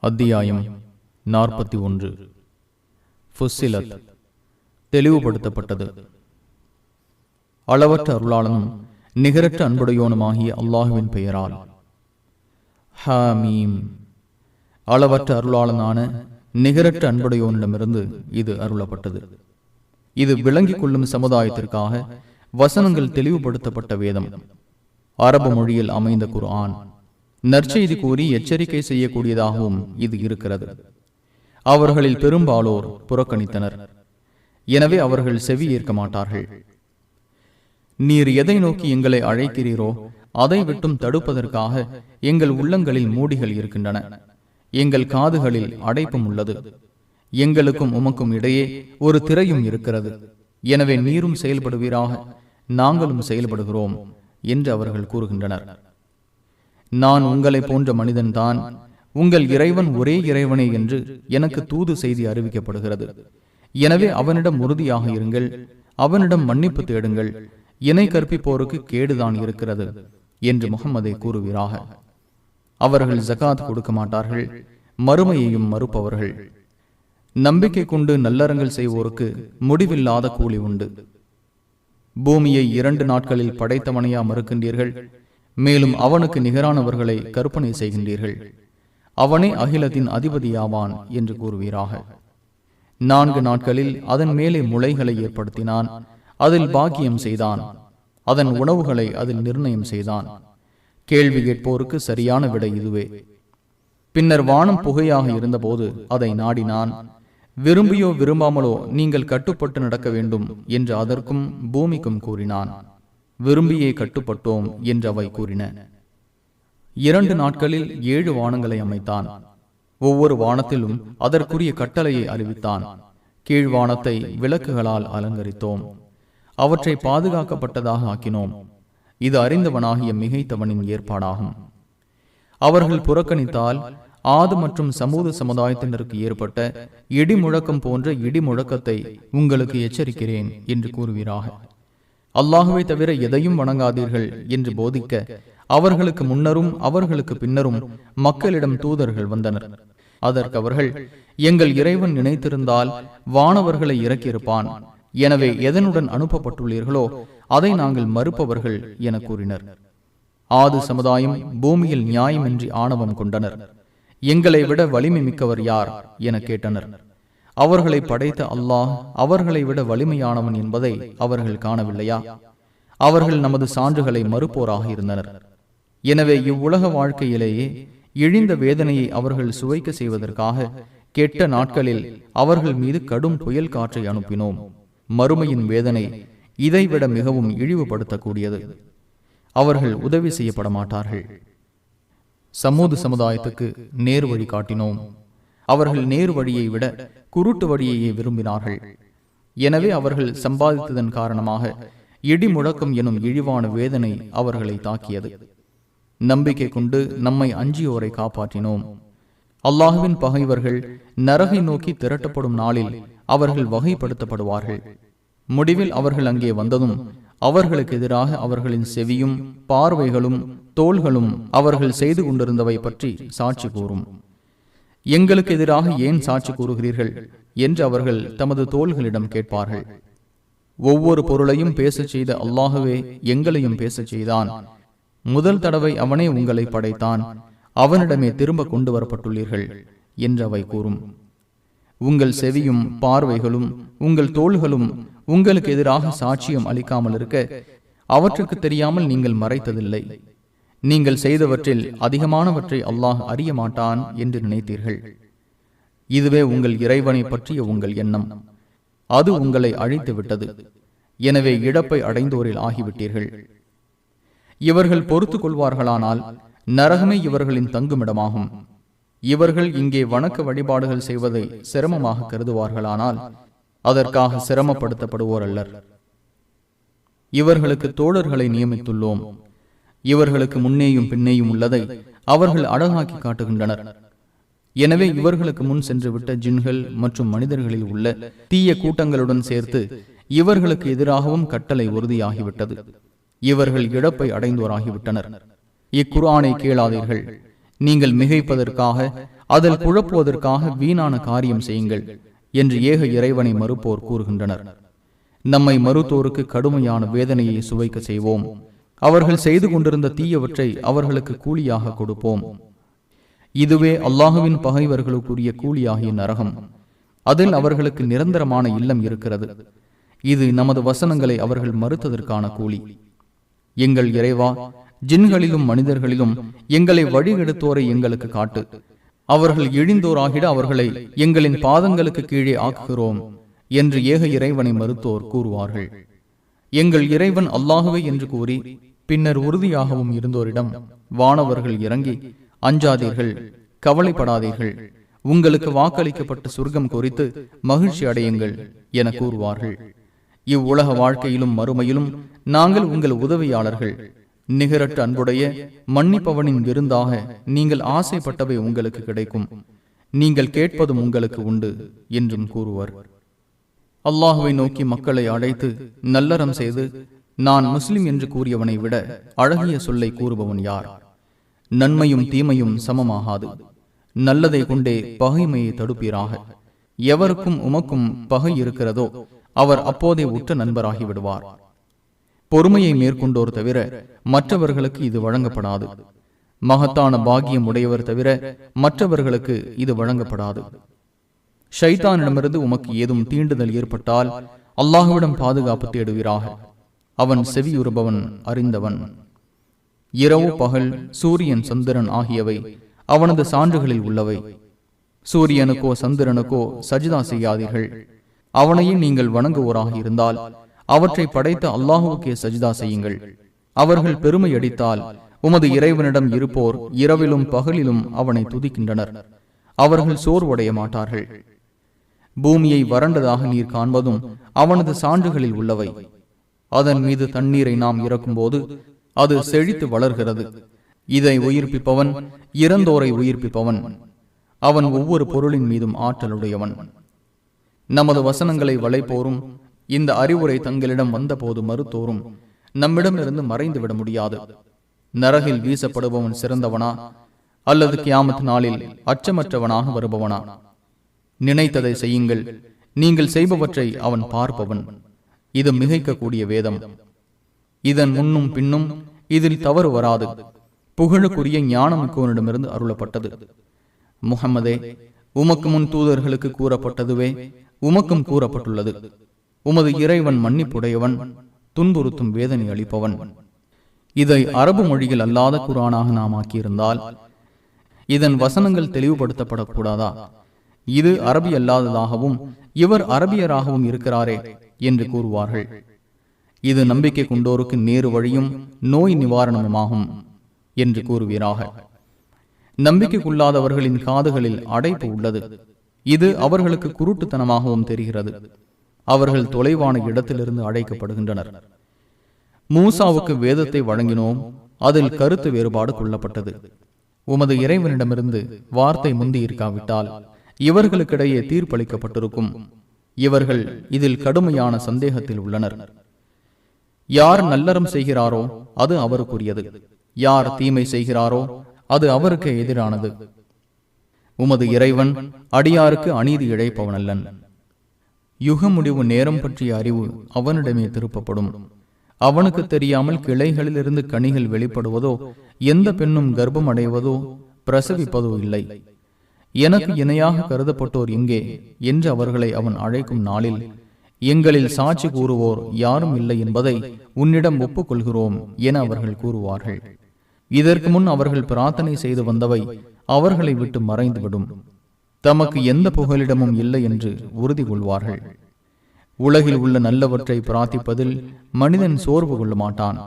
அத்தியாயம் 41. ஃபுஸ்ஸிலத், தெளிவுபடுத்தப்பட்டது. அளவற்ற அருளாளனும் நிகரற்ற அன்புடையோனுமாகிய அல்லாஹுவின் பெயரால். ஹாமீம். அளவற்ற அருளாளனான நிகரற்ற அன்புடையோனிடமிருந்து இது அருளப்பட்டது. இது விளங்கிக் கொள்ளும் சமுதாயத்திற்காக வசனங்கள் தெளிவுபடுத்தப்பட்ட வேதம். அரபு மொழியில் அமைந்த குர்ஆன் நற்செய்தி கூறி எச்சரிக்கை செய்யக்கூடியதாகவும் இது இருக்கிறது. அவர்களில் பெரும்பாலோர் புறக்கணித்தனர், எனவே அவர்கள் செவி ஏற்க மாட்டார்கள். நீர் எதை நோக்கி எங்களை அழைக்கிறீரோ அதை விட்டும் தடுப்பதற்காக எங்கள் உள்ளங்களில் மூடிகள் இருக்கின்றன, எங்கள் காதுகளில் அடைப்பும் உள்ளது, எங்களுக்கும் உமக்கும் இடையே ஒரு திரையும் இருக்கிறது. எனவே நீரும் செயல்படுவீராக, நாங்களும் செயல்படுகிறோம் என்று அவர்கள் கூறுகின்றனர். நான் உங்களை போன்ற மனிதன்தான், உங்கள் இறைவன் ஒரே இறைவனே என்று எனக்கு தூது செய்தி அறிவிக்கப்படுகிறது. எனவே அவனிடம் உறுதியாக இருங்கள், அவனிடம் மன்னிப்பு தேடுங்கள், இணை கற்பிப்போருக்கு கேடுதான் இருக்கிறது என்று முஹம்மதே கூறுவீராக. அவர்கள் ஜகாத் கொடுக்க மாட்டார்கள், மறுமையையும் மறுப்பவர்கள். நம்பிக்கை கொண்டு நல்லறங்கள் செய்வோருக்கு முடிவில்லாத கூலி உண்டு. பூமியை 2 நாட்களில் படைத்தவனையா மறுக்கின்றீர்கள், மேலும் அவனுக்கு நிகரானவர்களை கற்பனை செய்கின்றீர்கள். அவனே அகிலத்தின் அதிபதியாவான் என்று கூறுவீராக. 4 நாட்களில் அதன் மேலே முளைகளை ஏற்படுத்தினான், அதில் பாக்கியம் செய்தான், அதன் உணவுகளை அதில் நிர்ணயம் செய்தான். கேள்வி கேட்போருக்கு சரியான விடை இதுவே. பின்னர் வானம் புகையாக இருந்தபோது அதை நாடினான். விரும்பியோ விரும்பாமலோ நீங்கள் கட்டுப்பட்டு நடக்க வேண்டும் என்று அதற்கும் பூமிக்கும் கூறினான். விரும்பியே கட்டுப்பட்டோம் என்று அவை கூறின. 2 நாட்களில் 7 வானங்களை அமைத்தான். ஒவ்வொரு வானத்திலும் அதற்குரிய கட்டளையை அறிவித்தான். கீழ்வானத்தை விளக்குகளால் அலங்கரித்தோம், அவற்றை பாதுகாக்கப்பட்டதாக ஆக்கினோம். இது அறிந்தவனாகிய மிகைத்தவனின் ஏற்பாடாகும். அவர்கள் புறக்கணித்தால் ஆது மற்றும் சமூக சமுதாயத்தினருக்கு ஏற்பட்ட இடி முழக்கம் போன்ற இடி முழக்கத்தை உங்களுக்கு எச்சரிக்கிறேன் என்று கூறுவீராக. அல்லாஹுவை தவிர எதையும் வணங்காதீர்கள் என்று போதிக்க அவர்களுக்கு முன்னரும் அவர்களுக்கு பின்னரும் மக்களிடம் தூதர்கள் வந்தனர். அதற்கு அவர்கள், எங்கள் இறைவன் நினைத்திருந்தால் வானவர்களை இறக்கியிருப்பான், எனவே எதனுடன் அனுப்பப்பட்டுள்ளீர்களோ அதை நாங்கள் மறுப்பவர்கள் என கூறினர். ஆது சமுதாயம் பூமியில் நியாயமின்றி ஆணவம் கொண்டனர். எங்களை விட வலிமை மிக்கவர் யார் என கேட்டனர். அவர்களை படைத்த அல்லாஹ் அவர்களை விட வலிமையானவன் என்பதை அவர்கள் காணவில்லையா? அவர்கள் நமது சான்றுகளை மறுப்போராக இருந்தனர். எனவே இவ்வுலக வாழ்க்கையிலேயே இழிந்த வேதனையை அவர்கள் சுவைக்க செய்வதற்காக கெட்ட நாட்களில் அவர்கள் மீது கடும் புயல் காற்றை அனுப்பினோம். மறுமையின் வேதனை இதைவிட மிகவும் இழிவுபடுத்தக்கூடியது. அவர்கள் உதவி செய்யப்பட மாட்டார்கள். சமூக சமுதாயத்துக்கு நேர் வழி காட்டினோம். அவர்கள் நேர் வழியை விட குருட்டு வழியையே விரும்பினார்கள். எனவே அவர்கள் சம்பாதித்ததன் காரணமாக இடி முழக்கம் எனும் இழிவான வேதனை அவர்களை தாக்கியது. நம்பிக்கை கொண்டு நம்மை அஞ்சியோரை காப்பாற்றினோம். அல்லாஹுவின் பகைவர்கள் நரகை நோக்கி திரட்டப்படும் நாளில் அவர்கள் வகைப்படுத்தப்படுவார்கள். முடிவில் அவர்கள் அங்கே வந்ததும் அவர்களுக்கு எதிராக அவர்களின் செவியும் பார்வைகளும் தோள்களும் அவர்கள் செய்து கொண்டிருந்தவை பற்றி சாட்சி கூறும். எங்களுக்கு எதிராக ஏன் சாட்சி கூறுகிறீர்கள் என்று அவர்கள் தமது தோள்களிடம் கேட்பார்கள். ஒவ்வொரு பொருளையும் பேசச் செய்த அல்லாஹுவே எங்களையும் பேசச் செய்தான். முதல் தடவை அவனே உங்களை படைத்தான், அவனிடமே திரும்ப கொண்டு வரப்பட்டுள்ளீர்கள் என்று அவை கூறும். உங்கள் செவியும் பார்வைகளும் உங்கள் தோள்களும் உங்களுக்கு எதிராக சாட்சியம் அளிக்காமல் இருக்க அவற்றுக்கு தெரியாமல் நீங்கள் மறைத்ததில்லை. நீங்கள் செய்தவற்றில் அதிகமானவற்றை அல்லாஹ் அறிய மாட்டான் என்று நினைத்தீர்கள். இதுவே உங்கள் இறைவனை பற்றிய உங்கள் எண்ணம். அது உங்களை அழித்து விட்டது. எனவே இழப்பை அடைந்தோரில் ஆகிவிட்டீர்கள். இவர்கள் பொறுத்து கொள்வார்களானால் நரகமே இவர்களின் தங்குமிடமாகும். இவர்கள் இங்கே வணக்க வழிபாடுகள் செய்வதை சிரமமாக கருதுவார்களானால் அதற்காக சிரமப்படுத்தப்படுவோர் அல்லர். இவர்களுக்கு தோழர்களை நியமித்துள்ளோம். இவர்களுக்கு முன்னேயும் பின்னேயும் உள்ளதை அவர்கள் அழகாக்கி காட்டுகின்றனர். எனவே இவர்களுக்கு முன் சென்று விட்ட ஜின்கள் மற்றும் மனிதர்களில் உள்ள தீய கூட்டங்களுடன் சேர்த்து இவர்களுக்கு எதிராகவும் கட்டளை உறுதியாகிவிட்டது. இவர்கள் இழப்பை அடைந்தோராகிவிட்டனர். இக்குர்ஆனை கேளாதீர்கள். நீங்கள் மிகைப்பதற்காக அதில் குழப்புவதற்காக வீணான காரியம் செய்யுங்கள் என்று ஏக இறைவனை மறுப்போர் கூறுகின்றனர். நம்மை மறுத்தோருக்கு கடுமையான வேதனையை சுவைக்க செய்வோம். அவர்கள் செய்து கொண்டிருந்த தீயவற்றை அவர்களுக்கு கூலியாக கொடுப்போம். இதுவே அல்லாஹுவின் பகைவர்களுக்குரிய கூலியாகிய நரகம். அதில் அவர்களுக்கு நிரந்தரமான இல்லம் இருக்கிறது. இது நமது வசனங்களை அவர்கள் மறுத்ததற்கான கூலி. எங்கள் இறைவா, ஜின்களிலும் மனிதர்களிலும் எங்களை வழிகெடுத்தோரை எங்களுக்கு காட்டு. அவர்கள் இழிந்தோராகிட அவர்களை எங்களின் பாதங்களுக்கு கீழே ஆக்குகிறோம் என்று ஏக இறைவனை மறுத்தோர் கூறுவார்கள். எங்கள் இறைவன் அல்லாஹுவே என்று கூறி பின்னர் உறுதியாகவும் இருந்தோரிடம் வானவர்கள் இறங்கி, அஞ்சாதீர்கள், கவலைப்படாதீர்கள், உங்களுக்கு வாக்களிக்கப்பட்ட சொர்க்கம் குறித்து மகிழ்ச்சி அடையுங்கள் என கூறுவார்கள். இவ்வுலக வாழ்க்கையிலும் மறுமையிலும் நாங்கள் உங்கள் உதவியாளர்கள். நிகரற்ற அன்புடைய மன்னிப்பவனின் விருந்தாக நீங்கள் ஆசைப்பட்டவை உங்களுக்கு கிடைக்கும். நீங்கள் கேட்பதும் உங்களுக்கு உண்டு என்றும் கூறுவர். அல்லாஹுவை நோக்கி மக்களை அழைத்து நல்லறம் செய்து நான் முஸ்லிம் என்று கூறியவனை விட அழகிய சொல்லை கூறுபவன் யார்? நன்மையும் தீமையும் சமமாகாது. நல்லதை கொண்டே பகைமையை தடுப்பீராக. எவருக்கும் உமக்கும் பகை இருக்கிறதோ அவர் அப்போதே உற்ற நண்பராகி விடுவார். பொறுமையை மேற்கொண்டோர் தவிர மற்றவர்களுக்கு இது வழங்கப்படாது. மகத்தான பாக்கியம் உடையவர் தவிர மற்றவர்களுக்கு இது வழங்கப்படாது. ஷைத்தானிடமிருந்து உமக்கு ஏதும் தீண்டுதல் ஏற்பட்டால் அல்லாஹுவிடம் பாதுகாப்பு தேடுவீராக. அவன் செவியுறுபவன், அறிந்தவன். இரவு பகல், சூரியன் சந்திரன் ஆகியவை அவனது சான்றுகளில் உள்ளவை. சூரியனுக்கோ சந்திரனுக்கோ சஜிதா செய்யாதீர்கள். அவனையே நீங்கள் வணங்குவோராக இருந்தால் அவற்றை படைத்த அல்லாஹுவுக்கே சஜிதா செய்யுங்கள். அவர்கள் பெருமை அடித்தால் உமது இறைவனிடம் இருப்போர் இரவிலும் பகலிலும் அவனை துதிக்கின்றனர். அவர்கள் சோர்வடைய மாட்டார்கள். பூமியை வறண்டதாக நீர் காண்பதும் அவனது சான்றுகளில் உள்ளவை. அதன் மீது தண்ணீரை நாம் இறக்கும் போது அது செழித்து வளர்கிறது. இதை உயிர்ப்பிப்பவன், இறந்தோரை உயிர்ப்பிப்பவன். அவன் ஒவ்வொரு பொருளின் மீதும் ஆற்றலுடையவன். நமது வசனங்களை வளைப்போரும் இந்த அறிவுரை தங்களிடம் வந்தபோது மறுத்தோரும் நம்மிடமிருந்து மறைந்துவிட முடியாது. நரகில் வீசப்படுபவன் சிறந்தவனா அல்லது கியாமத் நாளில் அச்சமற்றவனாக வருபவனா? நினைத்ததை செய்யுங்கள், நீங்கள் செய்பவற்றை அவன் பார்ப்பவன். இது மிகைக்கக்கூடிய வேதம். இதன் முன்னும் பின்னும் இதில் தவறு வராது. புகழுக்குரிய ஞானமிக்கோனிடமிருந்து அருளப்பட்டது. முஹம்மதே, உமக்கு முன் தூதர்களுக்கு கூறப்பட்டதுவே உமக்கும் கூறப்பட்டுள்ளது. உமது இறைவன் மன்னிப்புடையவன், துன்புறுத்தும் வேதனை அளிப்பவன். இதை அரபு மொழியில் அல்லாத குர்ஆனாக நாம் ஆக்கியிருந்தால் இதன் வசனங்கள் தெளிவுபடுத்தப்படக்கூடாதா? இது அரபி அல்லாததாகவும் இவர் அரபியராகவும் இருக்கிறாரே என்று கூறுவார்கள். இது நம்பிக்கை கொண்டோருக்கு நேரு வழியும் நோய் நிவாரணமுமாகும் என்று கூறுவீராக. நம்பிக்கைக்குள்ளாதவர்களின் காதுகளில் அடைப்பு உள்ளது. இது அவர்களுக்கு குருட்டுத்தனமாகவும் தெரிகிறது. அவர்கள் தொலைவான இடத்திலிருந்து அழைக்கப்படுகின்றனர். மூசாவுக்கு வேதத்தை வழங்கினோம், அதில் கருத்து வேறுபாடு கொள்ளப்பட்டது. உமது இறைவனிடமிருந்து வார்த்தை முந்தி இருக்காவிட்டால் இவர்களுக்கிடையே தீர்ப்பளிக்கப்பட்டிருக்கும். இவர்கள் இதில் கடுமையான சந்தேகத்தில் உள்ளனர். யார் நல்லறம் செய்கிறாரோ அது அவருக்குரியது. யார் தீமை செய்கிறாரோ அது அவருக்கு எதிரானது. உமது இறைவன் அடியாருக்கு அநீதி இழைப்பவனல்லன். யுக முடிவு நேரம் பற்றிய அறிவு அவனிடமே திருப்பப்படும். அவனுக்கு தெரியாமல் கிளைகளிலிருந்து கனிகள் வெளிப்படுவதோ, எந்த பெண்ணும் கர்ப்பம் அடைவதோ பிரசவிப்பதோ இல்லை. எனக்கு இணையாக கருதப்பட்டோர் எங்கே என்று அவர்களை அவன் அழைக்கும் நாளில் எங்களில் சாட்சி கூறுவோர் யாரும் இல்லை என்பதை உன்னிடம் ஒப்புக்கொள்கிறோம் என அவர்கள் கூறுவார்கள். இதற்கு முன் அவர்கள் பிரார்த்தனை செய்து வந்தவை அவர்களை விட்டு மறைந்துவிடும். தமக்கு எந்த புகலிடமும் இல்லை என்று உறுதி கொள்வார்கள். உலகில் உள்ள நல்லவற்றை பிரார்த்திப்பதில் மனிதன் சோர்வு கொள்ள மாட்டான்.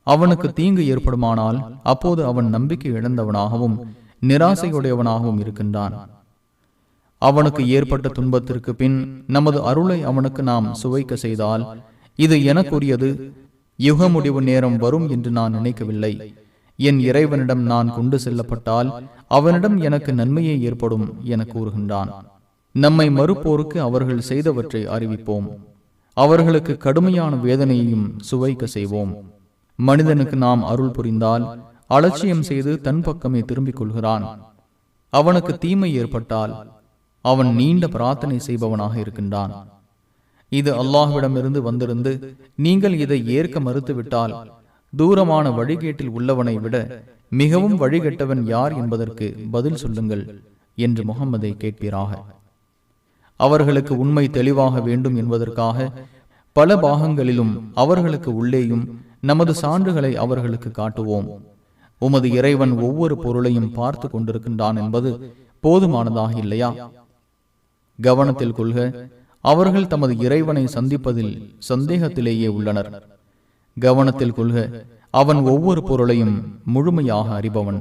அவனுக்கு தீங்கு ஏற்படுமானால் அப்போது அவன் நம்பிக்கை இழந்தவனாகவும் நிராசையுடையவனாகவும் இருக்கின்றான். அவனுக்கு ஏற்பட்ட துன்பத்திற்கு பின் நமது அருளை அவனுக்கு நாம் சுவைக்க செய்தால், இது எனக்குரியது, யுக முடிவு நேரம் வரும் என்று நான் நினைக்கவில்லை. என் இறைவனிடம் நான் கொண்டு செல்லப்பட்டால் அவனிடம் எனக்கு நன்மையே ஏற்படும் என கூறுகின்றான். நம்மை மறுப்போருக்கு அவர்கள் செய்தவற்றை அறிவிப்போம். அவர்களுக்கு கடுமையான வேதனையையும் சுவைக்க செய்வோம். மனிதனுக்கு நாம் அருள் புரிந்தால் அலட்சியம் செய்து தன் பக்கமே திரும்பிக் கொள்கிறான். அவனுக்கு தீமை ஏற்பட்டால் அவன் நீண்ட பிரார்த்தனை செய்பவனாக இருக்கின்றான். இது அல்லாஹ்விடமிருந்து வந்திருந்து நீங்கள் இதை ஏற்க மறுத்துவிட்டால் தூரமான வழிகேட்டில் உள்ளவனை விட மிகவும் வழிகெட்டவன் யார் என்பதற்கு பதில் சொல்லுங்கள் என்று முஹம்மதை கேட்பீராக. அவர்களுக்கு உண்மை தெளிவாக வேண்டும் என்பதற்காக பல பாகங்களிலும் அவர்களுக்கு உள்ளேயும் நமது சான்றுகளை அவர்களுக்கு காட்டுவோம். உமது இறைவன் ஒவ்வொரு பொருளையும் பார்த்து கொண்டிருக்கின்றான் என்பது போதுமானதாக இல்லையா? கவனத்தில் கொள்க, அவர்கள் தமது இறைவனை சந்திப்பதில் சந்தேகத்திலேயே உள்ளனர். கவனத்தில் கொள்க, அவன் ஒவ்வொரு பொருளையும் முழுமையாக அறிபவன்.